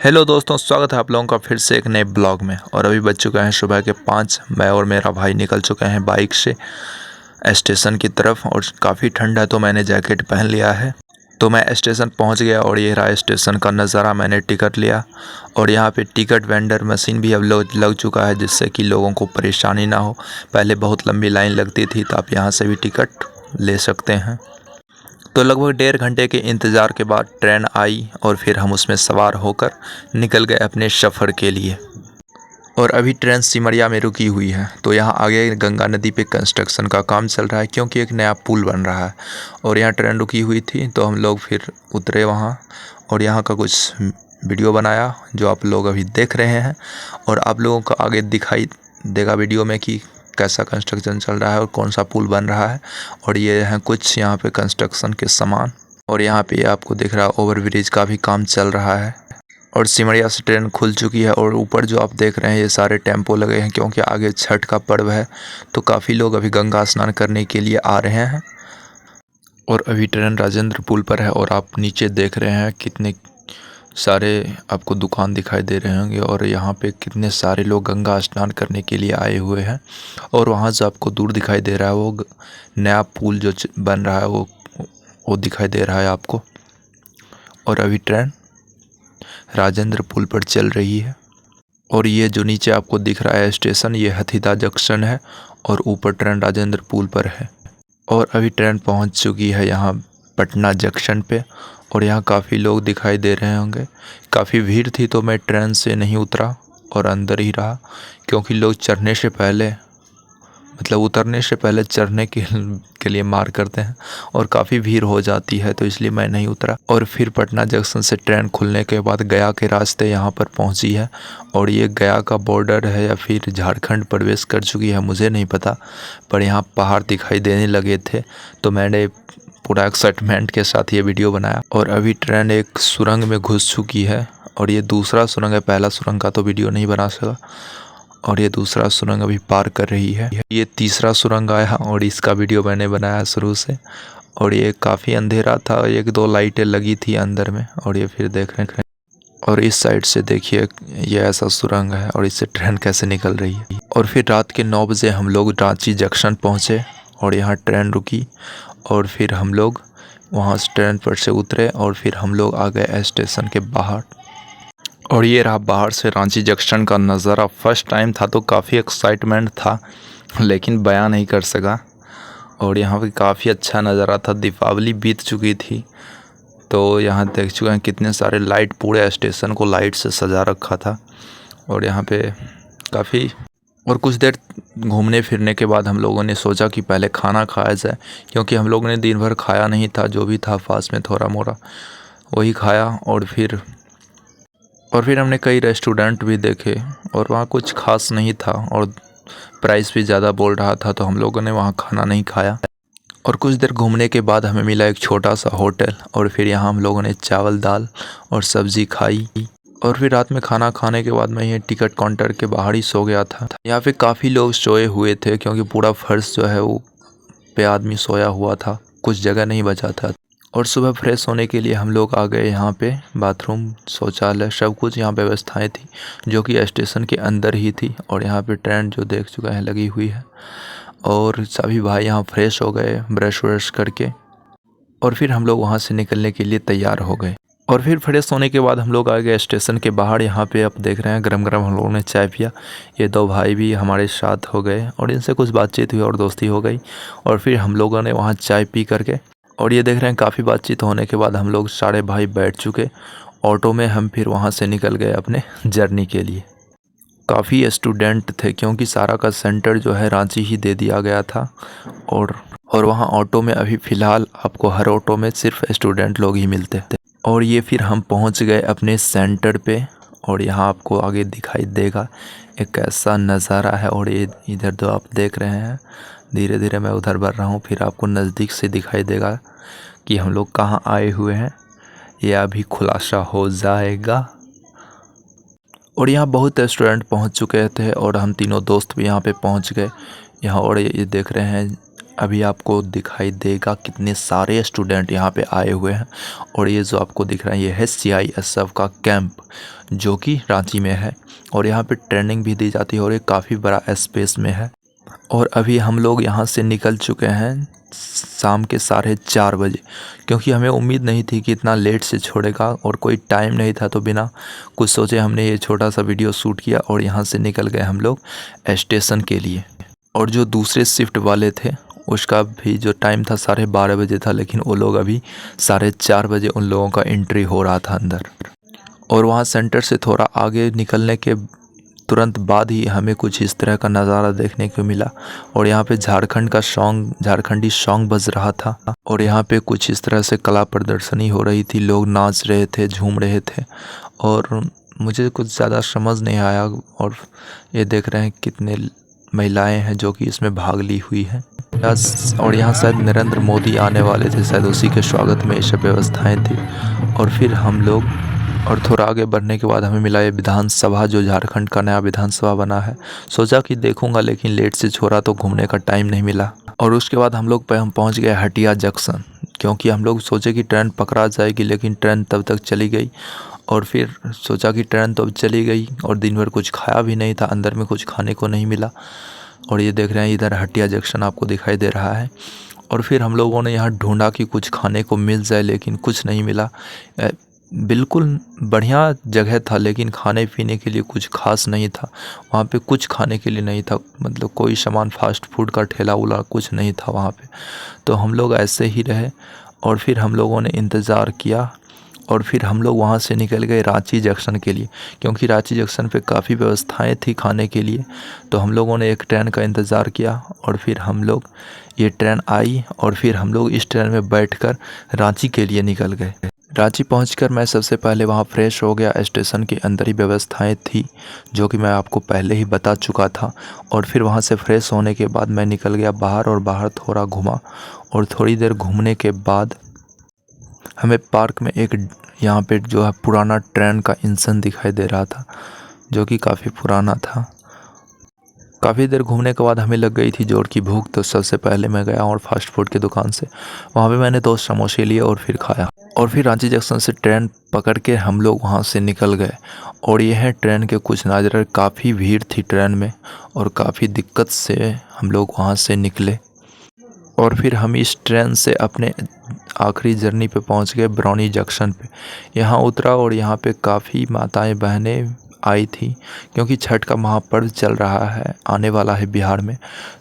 Hello दोस्तों, स्वागत है आप लोगों का फिर से एक नए ब्लॉग में। और अभी बज चुके हैं सुबह के 5। मैं और मेरा भाई निकल चुके हैं बाइक से स्टेशन की तरफ। और काफ़ी ठंड है तो मैंने जैकेट पहन लिया है। तो मैं स्टेशन पहुंच गया और ये रहा स्टेशन का नज़ारा। मैंने टिकट लिया और यहाँ पे टिकट वेंडर मशीन भी अब लग चुका है, जिससे कि लोगों को परेशानी ना हो। पहले बहुत लंबी लाइन लगती थी, तो आप यहाँ से भी टिकट ले सकते हैं। तो लगभग 1.5 घंटे के इंतज़ार के बाद ट्रेन आई और फिर हम उसमें सवार होकर निकल गए अपने सफ़र के लिए। और अभी ट्रेन सिमरिया में रुकी हुई है। तो यहाँ आगे गंगा नदी पे कंस्ट्रक्शन का काम चल रहा है, क्योंकि एक नया पुल बन रहा है। और यहाँ ट्रेन रुकी हुई थी तो हम लोग फिर उतरे वहाँ और यहाँ का कुछ वीडियो बनाया, जो आप लोग अभी देख रहे हैं। और आप लोगों को आगे दिखाई देगा वीडियो में कि कैसा कंस्ट्रक्शन चल रहा है और कौन सा पुल बन रहा है। और ये हैं कुछ यहाँ पे कंस्ट्रक्शन के सामान। और यहाँ पे आपको दिख रहा है ओवरब्रिज का भी काम चल रहा है। और सिमरिया से ट्रेन खुल चुकी है। और ऊपर जो आप देख रहे हैं ये सारे टेम्पो लगे हैं, क्योंकि आगे छठ का पर्व है। तो काफ़ी लोग अभी गंगा स्नान करने के लिए आ रहे हैं। और अभी ट्रेन राजेंद्र पुल पर है और आप नीचे देख रहे हैं कितने सारे आपको दुकान दिखाई दे रहे होंगे। और यहाँ पे कितने सारे लोग गंगा स्नान करने के लिए आए हुए हैं। और वहाँ से आपको दूर दिखाई दे रहा है वो नया पुल जो बन रहा है, वो दिखाई दे रहा है आपको। और अभी ट्रेन राजेंद्र पुल पर चल रही है। और ये जो नीचे आपको दिख रहा है स्टेशन, ये हथीदा जंक्शन है। और ऊपर ट्रेन राजेंद्र पुल पर है। और अभी ट्रेन पहुंच चुकी है यहाँ पटना जंक्शन पे। और यहाँ काफ़ी लोग दिखाई दे रहे होंगे। काफ़ी भीड़ थी तो मैं ट्रेन से नहीं उतरा और अंदर ही रहा, क्योंकि लोग चढ़ने से पहले उतरने से पहले चढ़ने के लिए मार करते हैं और काफ़ी भीड़ हो जाती है, तो इसलिए मैं नहीं उतरा। और फिर पटना जंक्शन से ट्रेन खुलने के बाद गया के रास्ते यहाँ पर पहुँची है। और ये गया का बॉर्डर है या फिर झारखंड प्रवेश कर चुकी है, मुझे नहीं पता। पर यहाँ पहाड़ दिखाई देने लगे थे तो मैंने पूरा एक्साइटमेंट के साथ ये वीडियो बनाया। और अभी ट्रेन एक सुरंग में घुस चुकी है और ये दूसरा सुरंग है। पहला सुरंग का तो वीडियो नहीं बना सका। और ये दूसरा सुरंग अभी पार कर रही है। ये तीसरा सुरंग आया और इसका वीडियो मैंने बनाया शुरू से। और ये काफ़ी अंधेरा था, 1-2 लाइटें लगी थी अंदर में। और ये फिर देख रहे हैं। और इस साइड से देखिए ये ऐसा सुरंग है और इससे ट्रेन कैसे निकल रही है। और फिर रात के 9 बजे हम लोग रांची जंक्शन पहुँचे और यहाँ ट्रेन रुकी। और फिर हम लोग वहाँ से ट्रेन पर से उतरे और फिर हम लोग आ गए स्टेशन के बाहर। और ये रहा बाहर से रांची जंक्शन का नज़ारा। फर्स्ट टाइम था तो काफ़ी एक्साइटमेंट था, लेकिन बयान नहीं कर सका। और यहाँ पे काफ़ी अच्छा नज़ारा था। दीपावली बीत चुकी थी तो यहाँ देख चुके हैं कितने सारे लाइट, पूरे स्टेशन को लाइट से सजा रखा था। और यहाँ पे काफ़ी और कुछ देर घूमने फिरने के बाद हम लोगों ने सोचा कि पहले खाना खाया जाए, क्योंकि हम लोगों ने दिन भर खाया नहीं था। जो भी था पास में थोड़ा मोड़ा वही खाया। और फिर हमने कई रेस्टोरेंट भी देखे और वहाँ कुछ खास नहीं था और प्राइस भी ज़्यादा बोल रहा था, तो हम लोगों ने वहाँ खाना नहीं खाया। और कुछ देर घूमने के बाद हमें मिला एक छोटा सा होटल। और फिर यहाँ हम लोगों ने चावल, दाल और सब्ज़ी खाई। और फिर रात में खाना खाने के बाद मैं ये टिकट काउंटर के बाहर ही सो गया था। यहाँ पे काफ़ी लोग सोए हुए थे, क्योंकि पूरा फर्श जो है वो पे आदमी सोया हुआ था, कुछ जगह नहीं बचा था। और सुबह फ्रेश होने के लिए हम लोग आ गए यहाँ पे। बाथरूम, शौचालय, सब कुछ यहाँ व्यवस्थाएं थी, जो कि स्टेशन के अंदर ही थी। और यहाँ पे ट्रेन जो देख चुका है लगी हुई है। और सभी भाई यहाँ फ्रेश हो गए ब्रश व्रश करके। और फिर हम लोग वहाँ से निकलने के लिए तैयार हो गए। और फिर फ्रेश होने के बाद हम लोग आ गए स्टेशन के बाहर। यहाँ पे आप देख रहे हैं गरम गरम हम लोगों ने चाय पिया। ये 2 भाई भी हमारे साथ हो गए और इनसे कुछ बातचीत हुई और दोस्ती हो गई। और फिर हम लोगों ने वहाँ चाय पी करके, और ये देख रहे हैं काफ़ी बातचीत होने के बाद हम लोग सारे भाई बैठ चुके ऑटो में। हम फिर वहाँ से निकल गए अपने जर्नी के लिए। काफ़ी स्टूडेंट थे, क्योंकि सारा का सेंटर जो है रांची ही दे दिया गया था। और वहाँ ऑटो में अभी फ़िलहाल आपको हर ऑटो में सिर्फ स्टूडेंट लोग ही मिलते थे। और ये फिर हम पहुँच गए अपने सेंटर पे। और यहाँ आपको आगे दिखाई देगा एक ऐसा नज़ारा है। और ये इधर जो आप देख रहे हैं, धीरे धीरे मैं उधर बढ़ रहा हूँ, फिर आपको नज़दीक से दिखाई देगा कि हम लोग कहाँ आए हुए हैं। ये अभी खुलासा हो जाएगा। और यहाँ बहुत स्टूडेंट पहुँच चुके थे और हम तीनों दोस्त भी यहाँ पे पहुँच गए यहाँ। और ये देख रहे हैं अभी आपको दिखाई देगा कितने सारे स्टूडेंट यहाँ पे आए हुए हैं। और ये जो आपको दिख रहा है ये है CISF का कैंप जो कि रांची में है। और यहाँ पे ट्रेनिंग भी दी जाती है और ये काफ़ी बड़ा स्पेस में है। और अभी हम लोग यहाँ से निकल चुके हैं शाम के 4:30 बजे, क्योंकि हमें उम्मीद नहीं थी कि इतना लेट से छोड़ेगा और कोई टाइम नहीं था। तो बिना कुछ सोचे हमने ये छोटा सा वीडियो शूट किया और यहाँ से निकल गए हम लोग स्टेशन के लिए। और जो दूसरे शिफ्ट वाले थे उसका भी जो टाइम था 12:30 बजे था, लेकिन वो लोग अभी 4:30 बजे उन लोगों का एंट्री हो रहा था अंदर। और वहाँ सेंटर से थोड़ा आगे निकलने के तुरंत बाद ही हमें कुछ इस तरह का नज़ारा देखने को मिला। और यहाँ पे झारखंडी सॉन्ग बज रहा था। और यहाँ पे कुछ इस तरह से कला प्रदर्शनी हो रही थी, लोग नाच रहे थे, झूम रहे थे। और मुझे कुछ ज़्यादा समझ नहीं आया। और ये देख रहे हैं कितने महिलाएं हैं जो कि इसमें भाग ली हुई हैं। और यहाँ शायद नरेंद्र मोदी आने वाले थे, शायद उसी के स्वागत में ये सब व्यवस्थाएँ थी। और फिर हम लोग और थोड़ा आगे बढ़ने के बाद हमें मिला ये विधानसभा, जो झारखंड का नया विधानसभा बना है। सोचा कि देखूंगा, लेकिन लेट से छोड़ा तो घूमने का टाइम नहीं मिला। और उसके बाद हम पहुंच गए हटिया जंक्शन, क्योंकि हम लोग सोचे कि ट्रेन पकड़ा जाएगी, लेकिन ट्रेन तब तक चली गई। और फिर सोचा कि ट्रेन तो अब चली गई और दिन भर कुछ खाया भी नहीं था, अंदर में कुछ खाने को नहीं मिला। और ये देख रहे हैं इधर हटिया जंक्शन आपको दिखाई दे रहा है। और फिर हम लोगों ने यहाँ ढूंढा कि कुछ खाने को मिल जाए, लेकिन कुछ नहीं मिला। बिल्कुल बढ़िया जगह था, लेकिन खाने पीने के लिए कुछ खास नहीं था। वहाँ पे कुछ खाने के लिए नहीं था, मतलब कोई सामान फास्ट फूड का ठेला उला कुछ नहीं था वहाँ पे। तो हम लोग ऐसे ही रहे। और फिर हम लोगों ने इंतज़ार किया। और फिर हम लोग वहाँ से निकल गए रांची जंक्शन के लिए, क्योंकि रांची जंक्शन पे काफ़ी व्यवस्थाएं थी खाने के लिए। तो हम लोगों ने एक ट्रेन का इंतज़ार किया और फिर हम लोग ये ट्रेन आई और फिर हम लोग इस ट्रेन में बैठकर रांची के लिए निकल गए। रांची पहुंचकर मैं सबसे पहले वहां फ्रेश हो गया। स्टेशन के अंदर ही व्यवस्थाएं थी जो कि मैं आपको पहले ही बता चुका था। और फिर वहां से फ्रेश होने के बाद मैं निकल गया बाहर और बाहर थोड़ा घूमा। और थोड़ी देर घूमने के बाद हमें पार्क में एक यहाँ पे जो है पुराना ट्रेन का इंजन दिखाई दे रहा था, जो कि काफ़ी पुराना था। काफ़ी देर घूमने के बाद हमें लग गई थी जोर की भूख। तो सबसे पहले मैं गया और फास्ट फूड की दुकान से वहाँ पे मैंने 2 समोसे लिए और फिर खाया। और फिर रांची जंक्शन से ट्रेन पकड़ के हम लोग वहाँ से निकल गए। और ये है ट्रेन के कुछ नज़ारे। काफ़ी भीड़ थी ट्रेन में और काफ़ी दिक्कत से हम लोग वहाँ से निकले। और फिर हम इस ट्रेन से अपने आखिरी जर्नी पे पहुँच गए बरौनी जंक्शन पे। यहाँ उतरा और यहाँ पे काफ़ी माताएं बहनें आई थी, क्योंकि छठ का महापर्व चल रहा है, आने वाला है बिहार में।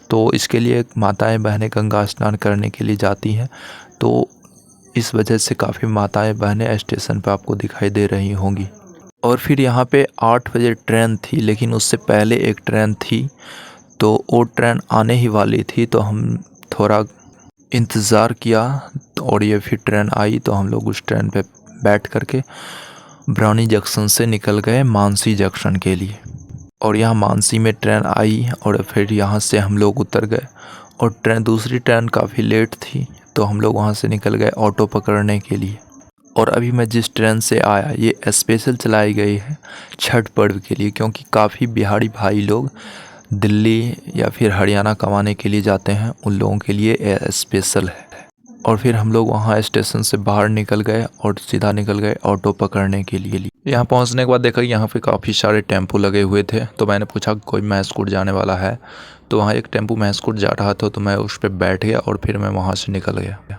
तो इसके लिए माताएं बहनें गंगा स्नान करने के लिए जाती हैं। तो इस वजह से काफ़ी माताएं बहनें स्टेशन पे आपको दिखाई दे रही होंगी। और फिर यहाँ पे 8 बजे ट्रेन थी, लेकिन उससे पहले एक ट्रेन थी, तो वो ट्रेन आने ही वाली थी। तो हम थोड़ा इंतज़ार किया और ये फिर ट्रेन आई। तो हम लोग उस ट्रेन पे बैठ करके बरौनी जंक्शन से निकल गए मानसी जंक्शन के लिए। और यहाँ मानसी में ट्रेन आई और फिर यहाँ से हम लोग उतर गए। और दूसरी ट्रेन काफ़ी लेट थी, तो हम लोग वहाँ से निकल गए ऑटो पकड़ने के लिए। और अभी मैं जिस ट्रेन से आया ये स्पेशल चलाई गई है छठ पर्व के लिए, क्योंकि काफ़ी बिहारी भाई लोग दिल्ली या फिर हरियाणा कमाने के लिए जाते हैं, उन लोगों के लिए ये स्पेशल है। और फिर हम लोग वहाँ स्टेशन से बाहर निकल गए और सीधा निकल गए ऑटो पकड़ने के लिए। यहाँ पहुँचने के बाद देखा यहाँ पे काफ़ी सारे टेम्पो लगे हुए थे। तो मैंने पूछा कोई महसकूट जाने वाला है, तो वहाँ एक टेम्पो महसकूट जा रहा था। तो मैं उस पर बैठ गया और फिर मैं वहाँ से निकल गया।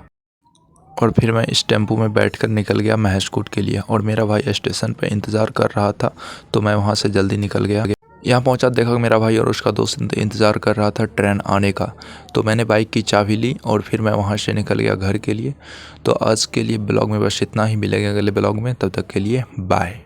और फिर मैं इस टेम्पो में बैठकर निकल गया महसकूट के लिए। और मेरा भाई स्टेशन पे इंतज़ार कर रहा था, तो मैं वहाँ से जल्दी निकल गया। यहाँ पहुँचा, देखा मेरा भाई और उसका दोस्त इंतज़ार कर रहा था ट्रेन आने का। तो मैंने बाइक की चाबी ली और फिर मैं वहाँ से निकल गया घर के लिए। तो आज के लिए ब्लॉग में बस इतना ही। मिलेगा अगले ब्लॉग में, तब तक के लिए बाय।